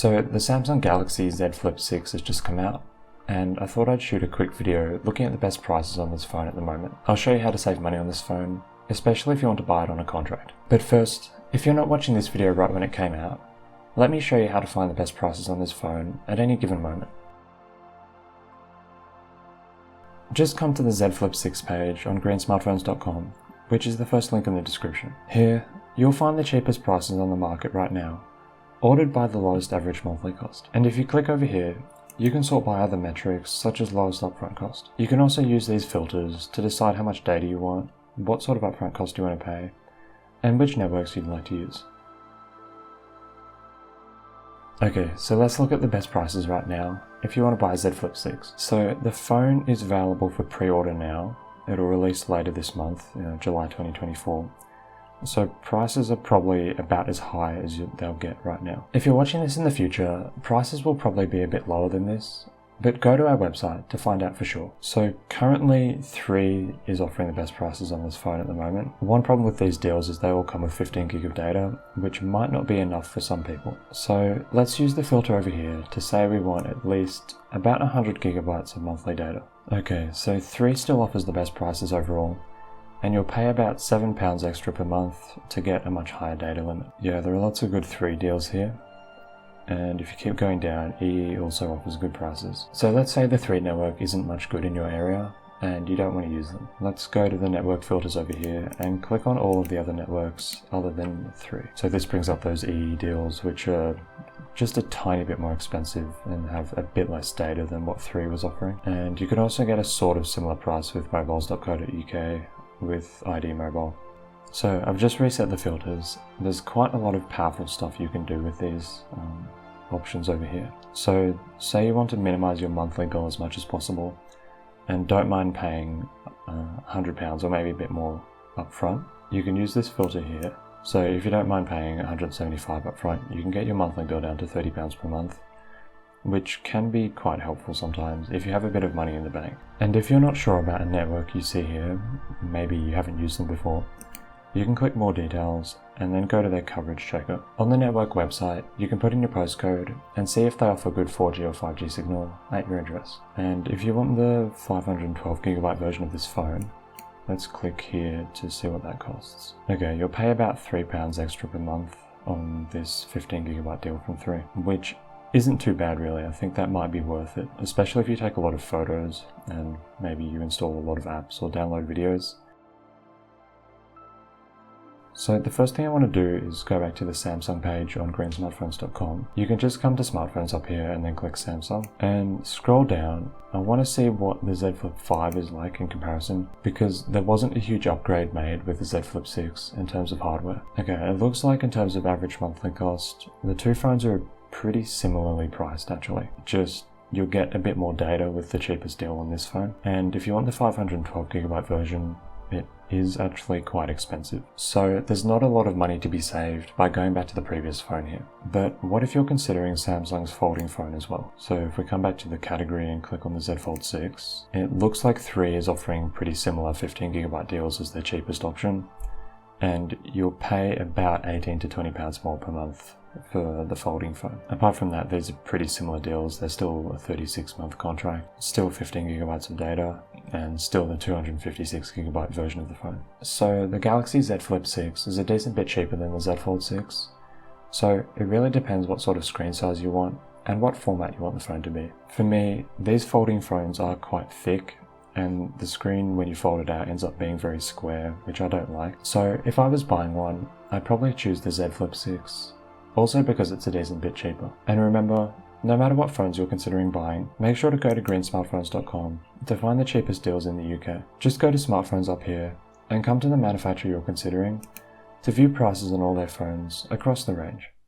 So the Samsung Galaxy Z Flip6 has just come out, and I thought I'd shoot a quick video looking at the best prices on this phone at the moment. I'll show you how to save money on this phone, especially if you want to buy it on a contract. But first, if you're not watching this video right when it came out, let me show you how to find the best prices on this phone at any given moment. Just come to the Z Flip6 page on greensmartphones.com, which is the first link in the description. Here, you'll find the cheapest prices on the market right now, ordered by the lowest average monthly cost. And if you click over here, you can sort by other metrics such as lowest upfront cost. You can also use these filters to decide how much data you want, what sort of upfront cost you want to pay, and which networks you'd like to use. Okay, so let's look at the best prices right now if you want to buy a Z Flip6. So the phone is available for pre-order now. It'll release later this month, July 2024. So prices are probably about as high as they'll get right now. If you're watching this in the future, prices will probably be a bit lower than this, but go to our website to find out for sure. So currently 3 is offering the best prices on this phone at the moment. One problem with these deals is they all come with 15 gig of data, which might not be enough for some people. So let's use the filter over here to say we want at least about 100 gigabytes of monthly data. Okay, so 3 still offers the best prices overall, and you'll pay about £7 extra per month to get a much higher data limit. Yeah, there are lots of good 3 deals here. And if you keep going down, EE also offers good prices. So let's say the 3 network isn't much good in your area and you don't want to use them. Let's go to the network filters over here and click on all of the other networks other than 3. So this brings up those EE deals, which are just a tiny bit more expensive and have a bit less data than what 3 was offering. And you can also get a sort of similar price with mobiles.co.uk with ID Mobile. So I've just reset the filters. There's quite a lot of powerful stuff you can do with these options over here. So say you want to minimize your monthly bill as much as possible and don't mind paying £100 or maybe a bit more up front, you can use this filter here. So if you don't mind paying £175 up front, you can get your monthly bill down to £30 per month, which can be quite helpful sometimes if you have a bit of money in the bank. And if you're not sure about a network you see here, maybe you haven't used them before, you can click more details and then go to their coverage checker. On the network website, you can put in your postcode and see if they offer good 4G or 5G signal at your address. And if you want the 512GB version of this phone, let's click here to see what that costs. Okay, you'll pay about £3 extra per month on this 15GB deal from 3, which isn't too bad really. I think that might be worth it, especially if you take a lot of photos and maybe you install a lot of apps or download videos. So the first thing I want to do is go back to the Samsung page on greensmartphones.com. You can just come to smartphones up here and then click Samsung and scroll down. I want to see what the Z Flip 5 is like in comparison, because there wasn't a huge upgrade made with the Z Flip 6 in terms of hardware. Okay, it looks like in terms of average monthly cost, the 2 phones are pretty similarly priced actually. Just you'll get a bit more data with the cheapest deal on this phone. And if you want the 512GB version, it is actually quite expensive. So there's not a lot of money to be saved by going back to the previous phone here. But what if you're considering Samsung's folding phone as well? So if we come back to the category and click on the Z Fold 6, it looks like 3 is offering pretty similar 15GB deals as their cheapest option. And you'll pay about £18 to £20 more per month for the folding phone. Apart from that, these are pretty similar deals. They're still a 36-month contract, still 15GB of data, and still the 256GB version of the phone. So the Galaxy Z Flip 6 is a decent bit cheaper than the Z Fold 6. So it really depends what sort of screen size you want and what format you want the phone to be. For me, these folding phones are quite thick, and the screen when you fold it out ends up being very square, which I don't like. So if I was buying one, I'd probably choose the Z Flip 6. Also because it's a decent bit cheaper. And remember, no matter what phones you're considering buying, make sure to go to greensmartphones.com to find the cheapest deals in the UK. Just go to smartphones up here and come to the manufacturer you're considering to view prices on all their phones across the range.